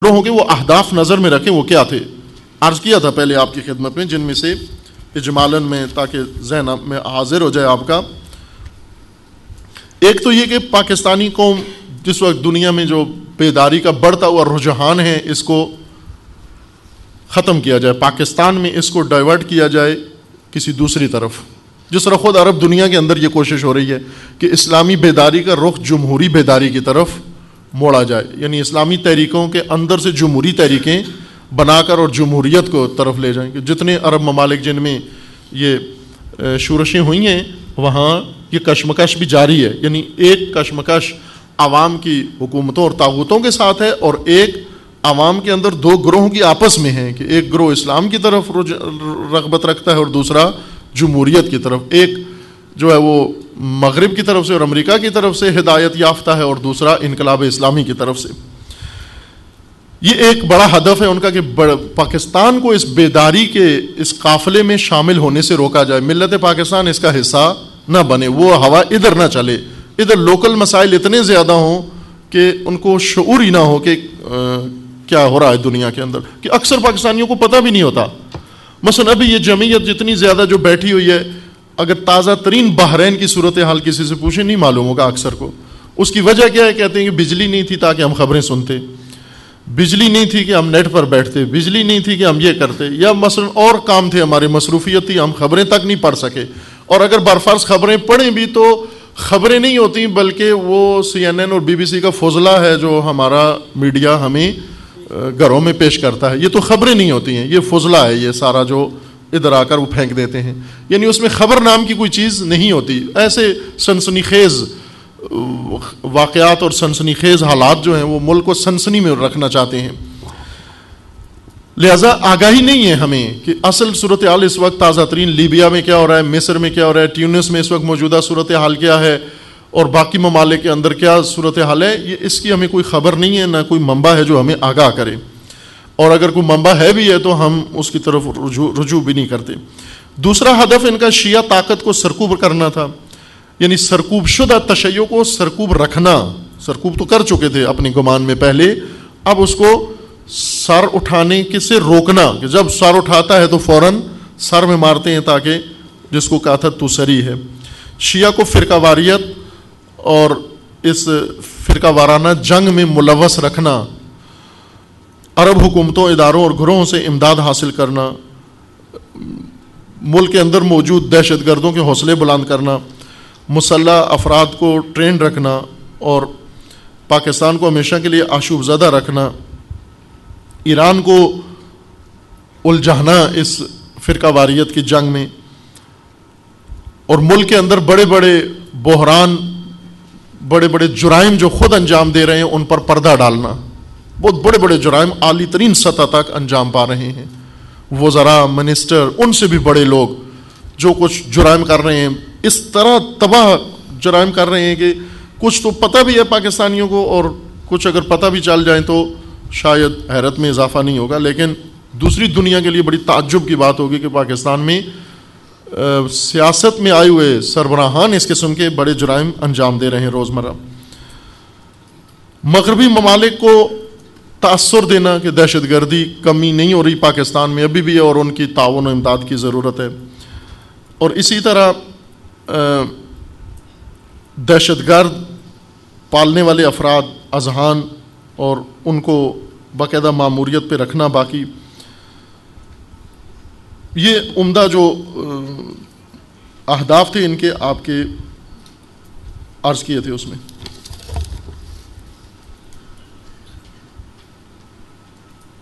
گروہوں کے وہ اہداف نظر میں رکھیں وہ کیا تھے. عرض کیا تھا پہلے آپ کی خدمت میں، جن میں سے اجمالاً میں تاکہ ذہن میں حاضر ہو جائے آپ کا. ایک تو یہ کہ پاکستانی قوم جس وقت دنیا میں جو بیداری کا بڑھتا ہوا رجحان ہے اس کو ختم کیا جائے، پاکستان میں اس کو ڈائیورٹ کیا جائے کسی دوسری طرف. جس طرح خود عرب دنیا کے اندر یہ کوشش ہو رہی ہے کہ اسلامی بیداری کا رخ جمہوری بیداری کی طرف موڑا جائے، یعنی اسلامی تحریکوں کے اندر سے جمہوری تحریکیں بنا کر اور جمہوریت کو طرف لے جائیں. کہ جتنے عرب ممالک جن میں یہ شورشیں ہوئی ہیں وہاں یہ کشمکش بھی جاری ہے، یعنی ایک کشمکش عوام کی حکومتوں اور طاغوتوں کے ساتھ ہے اور ایک عوام کے اندر دو گروہوں کی آپس میں ہے کہ ایک گروہ اسلام کی طرف رغبت رکھتا ہے اور دوسرا جمہوریت کی طرف. ایک جو ہے وہ مغرب کی طرف سے اور امریکہ کی طرف سے ہدایت یافتہ ہے اور دوسرا انقلاب اسلامی کی طرف سے. یہ ایک بڑا ہدف ہے ان کا کہ پاکستان کو اس بیداری کے اس قافلے میں شامل ہونے سے روکا جائے، ملت پاکستان اس کا حصہ نہ بنے، وہ ہوا ادھر نہ چلے، ادھر لوکل مسائل اتنے زیادہ ہوں کہ ان کو شعور ہی نہ ہو کہ کیا ہو رہا ہے دنیا کے اندر، کہ اکثر پاکستانیوں کو پتہ بھی نہیں ہوتا. مثلا ابھی یہ جمعیت جتنی زیادہ جو بیٹھی ہوئی ہے، اگر تازہ ترین بحرین کی صورتحال کسی سے پوچھیں نہیں معلوم ہوگا اکثر کو. اس کی وجہ کیا ہے؟ کہتے ہیں کہ بجلی نہیں تھی تاکہ ہم خبریں سنتے، بجلی نہیں تھی کہ ہم نیٹ پر بیٹھتے، بجلی نہیں تھی کہ ہم یہ کرتے، یا مثلا اور کام تھے ہمارے، مصروفیت تھی، ہم خبریں تک نہیں پڑھ سکے. اور اگر برفرض خبریں پڑھیں بھی تو خبریں نہیں ہوتی بلکہ وہ CNN اور BBC کا فضلہ ہے جو ہمارا میڈیا ہمیں گھروں میں پیش کرتا ہے. یہ تو خبریں نہیں ہوتی ہیں، یہ فضلہ ہے، یہ سارا جو ادھر آ کر وہ پھینک دیتے ہیں، یعنی اس میں خبر نام کی کوئی چیز نہیں ہوتی. ایسے سنسنی خیز واقعات اور سنسنی خیز حالات جو ہیں وہ ملک کو سنسنی میں رکھنا چاہتے ہیں. لہذا آگاہی نہیں ہے ہمیں کہ اصل صورتحال اس وقت تازہ ترین لیبیا میں کیا ہو رہا ہے، مصر میں کیا ہو رہا ہے، ٹیونس میں اس وقت موجودہ صورتحال کیا ہے اور باقی ممالک کے اندر کیا صورتحال ہے. یہ اس کی ہمیں کوئی خبر نہیں ہے، نہ کوئی منبع ہے جو ہمیں آگاہ کرے، اور اگر کوئی منبع ہے بھی ہے تو ہم اس کی طرف رجوع بھی نہیں کرتے. دوسرا ہدف ان کا شیعہ طاقت کو سرکوب کرنا تھا، یعنی سرکوب شدہ تشیع کو سرکوب رکھنا. سرکوب تو کر چکے تھے اپنی گمان میں پہلے، اب اس کو سر اٹھانے کے سے روکنا، کہ جب سر اٹھاتا ہے تو فوراً سر میں مارتے ہیں تاکہ جس کو کہا تھا تو سری ہے. شیعہ کو فرقہ واریت اور اس فرقہ وارانہ جنگ میں ملوث رکھنا، عرب حکومتوں، اداروں اور گروہوں سے امداد حاصل کرنا، ملک کے اندر موجود دہشت گردوں کے حوصلے بلند کرنا، مسلح افراد کو ٹرین رکھنا اور پاکستان کو ہمیشہ کے لیے آشوب زدہ رکھنا، ایران کو الجھانا اس فرقہ واریت کی جنگ میں، اور ملک کے اندر بڑے بڑے بحران، بڑے بڑے جرائم جو خود انجام دے رہے ہیں ان پر پردہ ڈالنا. بہت بڑے بڑے جرائم عالی ترین سطح تک انجام پا رہے ہیں، وزراء، منسٹر، ان سے بھی بڑے لوگ جو کچھ جرائم کر رہے ہیں، اس طرح تباہ جرائم کر رہے ہیں کہ کچھ تو پتہ بھی ہے پاکستانیوں کو اور کچھ اگر پتہ بھی چل جائیں تو شاید حیرت میں اضافہ نہیں ہوگا، لیکن دوسری دنیا کے لیے بڑی تعجب کی بات ہوگی کہ پاکستان میں سیاست میں آئے ہوئے سربراہان اس قسم کے بڑے جرائم انجام دے رہے ہیں روزمرہ. مغربی ممالک کو تاثر دینا کہ دہشت گردی کمی نہیں ہو رہی پاکستان میں، ابھی بھی ہے اور ان کی تعاون و امداد کی ضرورت ہے. اور اسی طرح دہشت گرد پالنے والے افراد، اذہان، اور ان کو باقاعدہ ماموریت پہ رکھنا. باقی یہ عمدہ جو اہداف تھے ان کے آپ کے عرض کیے تھے. اس میں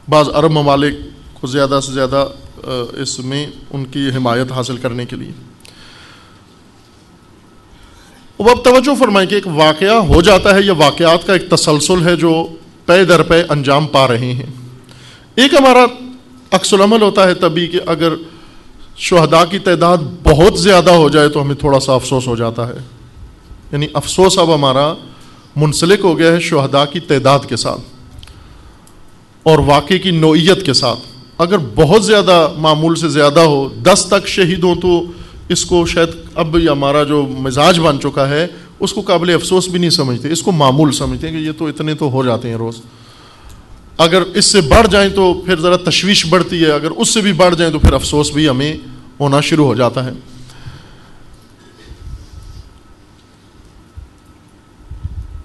بعض عرب ممالک کو زیادہ سے زیادہ اس میں ان کی حمایت حاصل کرنے کے لیے. اب توجہ فرمائیں کہ ایک واقعہ ہو جاتا ہے، یہ واقعات کا ایک تسلسل ہے جو پے در پے انجام پا رہے ہیں. ایک ہمارا عکس العمل ہوتا ہے تبھی کہ اگر شہداء کی تعداد بہت زیادہ ہو جائے تو ہمیں تھوڑا سا افسوس ہو جاتا ہے، یعنی افسوس اب ہمارا منسلک ہو گیا ہے شہداء کی تعداد کے ساتھ اور واقعے کی نوعیت کے ساتھ. اگر بہت زیادہ معمول سے زیادہ ہو، 10 تک شہید ہوں تو اس کو شاید اب ہمارا جو مزاج بن چکا ہے اس کو قابل افسوس بھی نہیں سمجھتے، اس کو معمول سمجھتے ہیں کہ یہ تو اتنے تو ہو جاتے ہیں روز. اگر اس سے بڑھ جائیں تو پھر ذرا تشویش بڑھتی ہے، اگر اس سے بھی بڑھ جائیں تو پھر افسوس بھی ہمیں ہونا شروع ہو جاتا ہے۔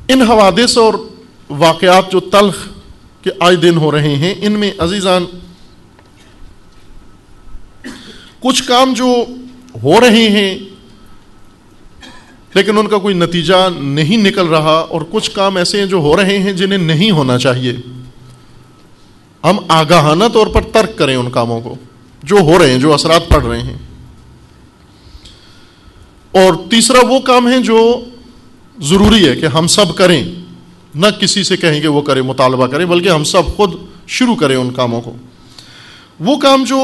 ان حوادث اور واقعات جو تلخ کے آئے دن ہو رہے ہیں، ان میں عزیزان کچھ کام جو ہو رہے ہیں لیکن ان کا کوئی نتیجہ نہیں نکل رہا، اور کچھ کام ایسے ہیں جو ہو رہے ہیں جنہیں نہیں ہونا چاہیے۔ ہم آگاہانہ طور پر ترک کریں ان کاموں کو جو ہو رہے ہیں، جو اثرات پڑ رہے ہیں۔ اور تیسرا وہ کام ہیں جو ضروری ہے کہ ہم سب کریں، نہ کسی سے کہیں کہ وہ کرے، مطالبہ کریں، بلکہ ہم سب خود شروع کریں ان کاموں کو۔ وہ کام جو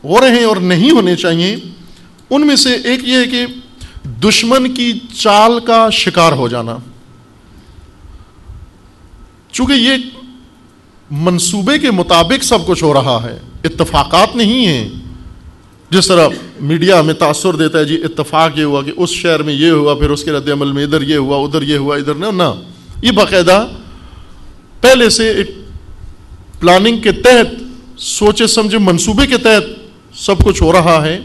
ہو رہے ہیں اور نہیں ہونے چاہیے، ان میں سے ایک یہ ہے کہ دشمن کی چال کا شکار ہو جانا۔ چونکہ یہ منصوبے کے مطابق سب کچھ ہو رہا ہے، اتفاقات نہیں ہیں۔ جس طرح میڈیا ہمیں تاثر دیتا ہے، جی اتفاق یہ ہوا کہ اس شہر میں یہ ہوا، پھر اس کے رد عمل میں ادھر یہ ہوا، ادھر یہ ہوا، ادھر نہ، یہ باقاعدہ پہلے سے ایک پلاننگ کے تحت، سوچے سمجھے منصوبے کے تحت سب کچھ ہو رہا ہے۔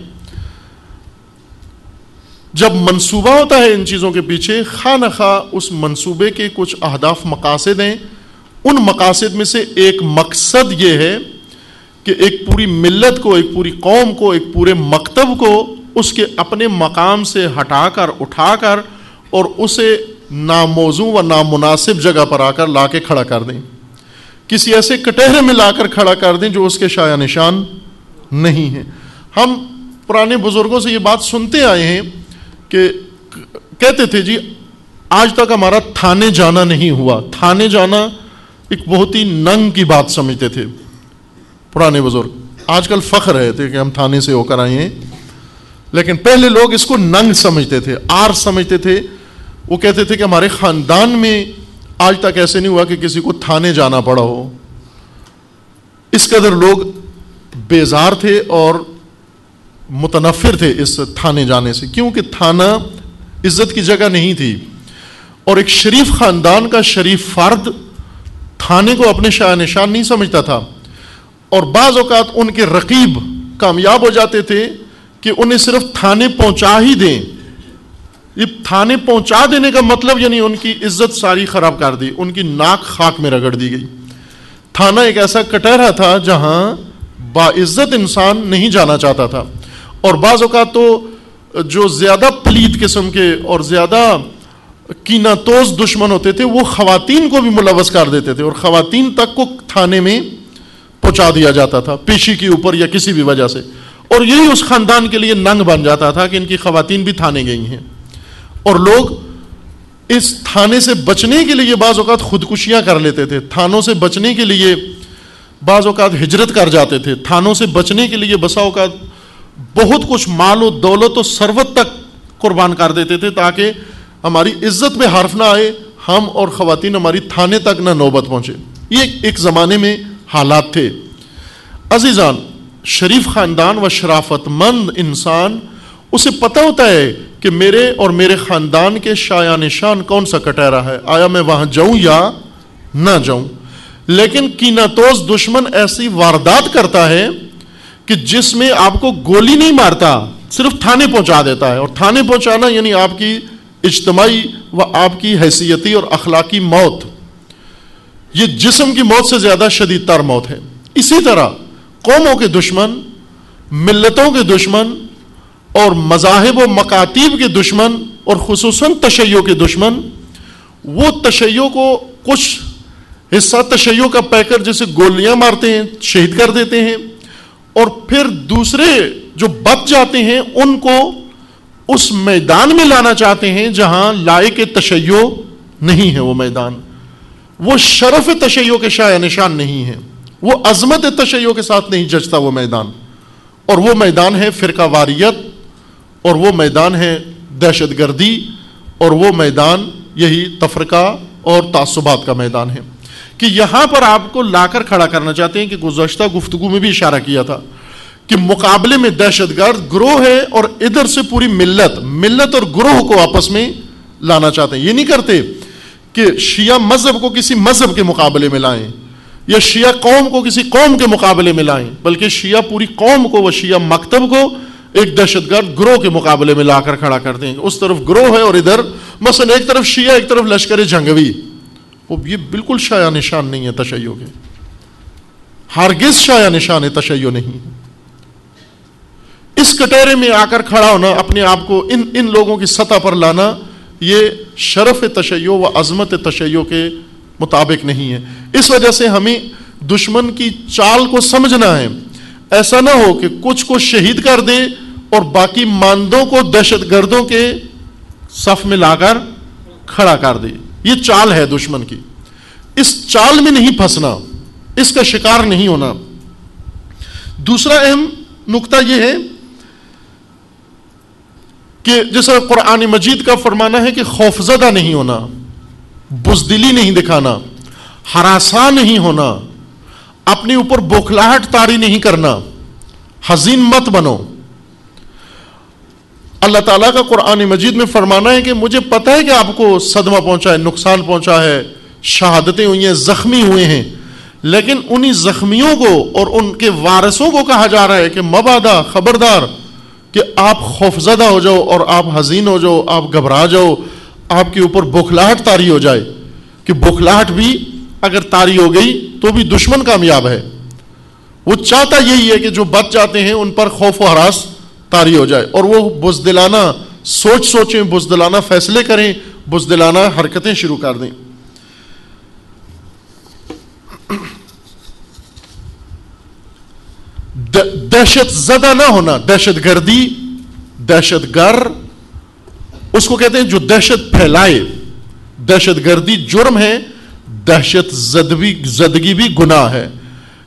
جب منصوبہ ہوتا ہے ان چیزوں کے پیچھے، خواہ نہ خواہ اس منصوبے کے کچھ اہداف، مقاصد ہیں، ان مقاصد میں سے ایک مقصد یہ ہے کہ ایک پوری ملت کو، ایک پوری قوم کو، ایک پورے مکتب کو اس کے اپنے مقام سے ہٹا کر، اٹھا کر، اور اسے ناموزوں و نامناسب جگہ پر آ کر لا کے کھڑا کر دیں، کسی ایسے کٹہرے میں لا کر کھڑا کر دیں جو اس کے شایع نشان نہیں ہے۔ ہم پرانے بزرگوں سے یہ بات سنتے آئے ہیں کہ کہتے تھے جی آج تک ہمارا تھانے جانا نہیں ہوا۔ تھانے جانا ایک بہت ہی ننگ کی بات سمجھتے تھے پرانے بزرگ۔ آج کل فخر ہے کہ ہم تھانے سے ہو کر آئے ہیں، لیکن پہلے لوگ اس کو ننگ سمجھتے تھے، آر سمجھتے تھے۔ وہ کہتے تھے کہ ہمارے خاندان میں آج تک ایسے نہیں ہوا کہ کسی کو تھانے جانا پڑا ہو۔ اس قدر لوگ بیزار تھے اور متنفر تھے اس تھانے جانے سے، کیونکہ تھانہ عزت کی جگہ نہیں تھی، اور ایک شریف خاندان کا شریف فرد تھانے کو اپنے شایع نشان نہیں سمجھتا تھا، اور بعض اوقات ان کے رقیب کامیاب ہو جاتے تھے کہ انہیں صرف تھانے پہنچا ہی دیں۔ یہ تھانے پہنچا دینے کا مطلب یعنی ان کی عزت ساری خراب کر دی، ان کی ناک خاک میں رگڑ دی گئی۔ تھانہ ایک ایسا کٹہرا تھا جہاں باعزت انسان نہیں جانا چاہتا تھا، اور بعض اوقات تو جو زیادہ پلید قسم کے اور زیادہ کینہ توز دشمن ہوتے تھے وہ خواتین کو بھی ملوث کر دیتے تھے، اور خواتین تک کو تھانے میں پہنچا دیا جاتا تھا پیشی کے اوپر یا کسی بھی وجہ سے، اور یہی اس خاندان کے لیے ننگ بن جاتا تھا کہ ان کی خواتین بھی تھانے گئی ہیں۔ اور لوگ اس تھانے سے بچنے کے لیے بعض اوقات خودکشیاں کر لیتے تھے، تھانوں سے بچنے کے لیے بعض اوقات ہجرت کر جاتے تھے، تھانوں سے بچنے کے لیے بسا اوقات بہت کچھ مال و دولت و ثروت تک قربان کر دیتے تھے تاکہ ہماری عزت میں حرف نہ آئے، ہم اور خواتین ہماری تھانے تک نہ نوبت پہنچے۔ یہ ایک زمانے میں حالات تھے۔ عزیزان، شریف خاندان و شرافت مند انسان، اسے پتہ ہوتا ہے کہ میرے اور میرے خاندان کے شایع نشان کون سا کٹہرا ہے، آیا میں وہاں جاؤں یا نہ جاؤں۔ لیکن کینہ توز دشمن ایسی واردات کرتا ہے کہ جس میں آپ کو گولی نہیں مارتا، صرف تھانے پہنچا دیتا ہے، اور تھانے پہنچانا یعنی آپ کی اجتماعی و آپ کی حیثیتی اور اخلاقی موت، یہ جسم کی موت سے زیادہ شدید تر موت ہے۔ اسی طرح قوموں کے دشمن، ملتوں کے دشمن، اور مذاہب و مکاتیب کے دشمن، اور خصوصاً تشیع کے دشمن، وہ تشیع کو کچھ حصہ تشیع کا پے کر جسے گولیاں مارتے ہیں، شہید کر دیتے ہیں، اور پھر دوسرے جو بچ جاتے ہیں ان کو اس میدان میں لانا چاہتے ہیں جہاں لائق تشیع نہیں ہے۔ وہ میدان، وہ شرف تشیع کے شایع نشان نہیں ہے، وہ عظمت تشیع کے ساتھ نہیں جچتا وہ میدان، اور وہ میدان ہے فرقہ واریت، اور وہ میدان ہے دہشت گردی، اور وہ میدان یہی تفرقہ اور تعصبات کا میدان ہے۔ کہ یہاں پر آپ کو لا کر کھڑا کرنا چاہتے ہیں کہ گزشتہ گفتگو میں بھی اشارہ کیا تھا کہ مقابلے میں دہشت گرد گروہ ہے، اور ادھر سے پوری ملت اور گروہ کو آپس میں لانا چاہتے ہیں۔ یہ نہیں کرتے کہ شیعہ مذہب کو کسی مذہب کے مقابلے میں لائیں، یا شیعہ قوم کو کسی قوم کے مقابلے میں لائیں، بلکہ شیعہ پوری قوم کو و شیعہ مکتب کو ایک دہشت گرد گروہ کے مقابلے میں لا کر کھڑا کر دیں گے. اس طرف گروہ ہے اور ادھر مثلا ایک طرف شیعہ ایک طرف لشکر جنگوی. وہ یہ بالکل شایع نشان نہیں ہے تشیع کے، ہرگز شایع نشان تشیع نہیں. اس کٹہرے میں آ کر کھڑا ہونا، اپنے آپ کو ان لوگوں کی سطح پر لانا، یہ شرف تشیع و عظمت تشیع کے مطابق نہیں ہے. اس وجہ سے ہمیں دشمن کی چال کو سمجھنا ہے. ایسا نہ ہو کہ کچھ کو شہید کر دے اور باقی ماندوں کو دہشت گردوں کے صف میں لا کر کھڑا کر دے. یہ چال ہے دشمن کی. اس چال میں نہیں پھنسنا، اس کا شکار نہیں ہونا. دوسرا اہم نقطہ یہ ہے کہ جیسا قرآن مجید کا فرمانا ہے کہ خوفزدہ نہیں ہونا، بزدلی نہیں دکھانا، ہراساں نہیں ہونا، اپنے اوپر بوکھلاہٹ طاری نہیں کرنا، حزین مت بنو. اللہ تعالیٰ کا قرآن مجید میں فرمانا ہے کہ مجھے پتہ ہے کہ آپ کو صدمہ پہنچا ہے، نقصان پہنچا ہے، شہادتیں ہوئی ہیں، زخمی ہوئے ہیں، لیکن انہی زخمیوں کو اور ان کے وارثوں کو کہا جا رہا ہے کہ مبادا، خبردار کہ آپ خوفزدہ ہو جاؤ اور آپ حزین ہو جاؤ، آپ گھبرا جاؤ، آپ کے اوپر بوکھلاہٹ طاری ہو جائے. کہ بوکھلاہٹ بھی اگر طاری ہو گئی تو بھی دشمن کامیاب ہے. وہ چاہتا یہی ہے کہ جو بچ جاتے ہیں ان پر خوف و ہراس طاری ہو جائے اور وہ بزدلانہ سوچیں، بزدلانہ فیصلے کریں، بزدلانہ حرکتیں شروع کر دیں. دہشت زدہ نہ ہونا، دہشت گردی، دہشت گر اس کو کہتے ہیں جو دہشت پھیلائے. دہشت گردی جرم ہے، دہشت زدگی بھی گناہ ہے.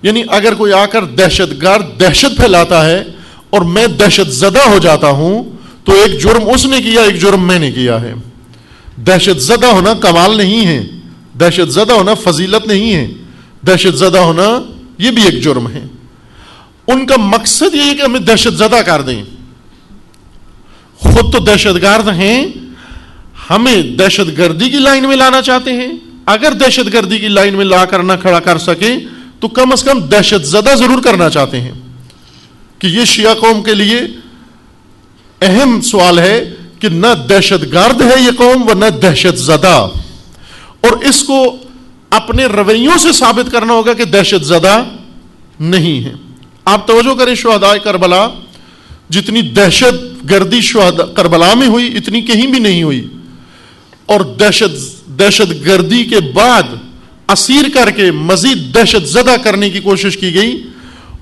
یعنی اگر کوئی آ کر دہشت گرد دہشت پھیلاتا ہے اور میں دہشت زدہ ہو جاتا ہوں تو ایک جرم اس نے کیا، ایک جرم میں نے کیا ہے. دہشت زدہ ہونا کمال نہیں ہے، دہشت زدہ ہونا فضیلت نہیں ہے، دہشت زدہ ہونا یہ بھی ایک جرم ہے. ان کا مقصد یہ ہے کہ ہمیں دہشت زدہ کر دیں. خود تو دہشت گرد ہیں، ہمیں دہشت گردی کی لائن میں لانا چاہتے ہیں. اگر دہشت گردی کی لائن میں لا کر نہ کھڑا کر سکیں تو کم از کم دہشت زدہ ضرور کرنا چاہتے ہیں. کہ یہ شیعہ قوم کے لیے اہم سوال ہے کہ نہ دہشت گرد ہے یہ قوم ورنہ دہشت زدہ، اور اس کو اپنے رویوں سے ثابت کرنا ہوگا کہ دہشت زدہ نہیں ہے. آپ توجہ کریں، شہداء کربلا جتنی دہشت گردی کربلا میں ہوئی اتنی کہیں بھی نہیں ہوئی. اور دہشت گردی کے بعد اسیر کر کے مزید دہشت زدہ کرنے کی کوشش کی گئی،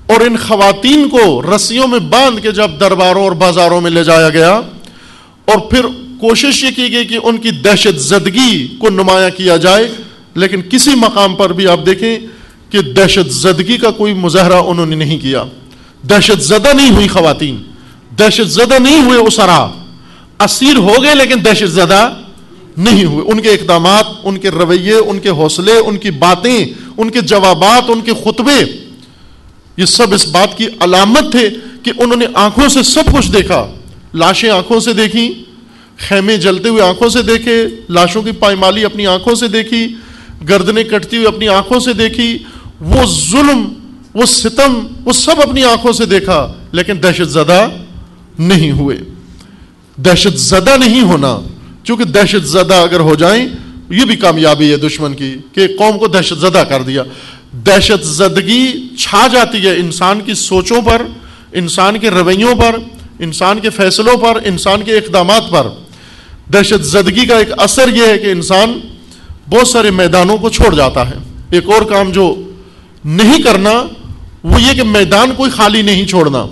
اور ان خواتین کو رسیوں میں باندھ کے جب درباروں اور بازاروں میں لے جایا گیا اور پھر کوشش یہ کی گئی کہ ان کی دہشت زدگی کو نمایاں کیا جائے، لیکن کسی مقام پر بھی آپ دیکھیں کہ دہشت زدگی کا کوئی مظاہرہ انہوں نے نہیں کیا. دہشت زدہ نہیں ہوئی خواتین، دہشت زدہ نہیں ہوئے اسرا، اسیر ہو گئے لیکن دہشت زدہ نہیں ہوئے. ان کے اقدامات، ان کے رویے، ان کے حوصلے، ان کی باتیں، ان کے جوابات، ان کے خطبے، یہ سب اس بات کی علامت تھے کہ انہوں نے آنکھوں سے سب کچھ دیکھا. لاشیں آنکھوں سے دیکھی، خیمے جلتے ہوئے آنکھوں سے دیکھے، لاشوں کی پائمالی اپنی آنکھوں سے دیکھی، گردنیں کٹتی ہوئی اپنی آنکھوں سے دیکھی، وہ ظلم، وہ ستم، وہ سب اپنی آنکھوں سے دیکھا، لیکن دہشت زدہ نہیں ہوئے. دہشت زدہ نہیں ہونا، کیونکہ دہشت زدہ اگر ہو جائیں یہ بھی کامیابی ہے دشمن کی کہ قوم کو دہشت زدہ کر دیا. دہشت زدگی چھا جاتی ہے انسان کی سوچوں پر، انسان کے رویوں پر، انسان کے فیصلوں پر، انسان کے اقدامات پر. دہشت زدگی کا ایک اثر یہ ہے کہ انسان بہت سارے میدانوں کو چھوڑ جاتا ہے. ایک اور کام جو نہیں کرنا وہ یہ کہ میدان کوئی خالی نہیں چھوڑنا.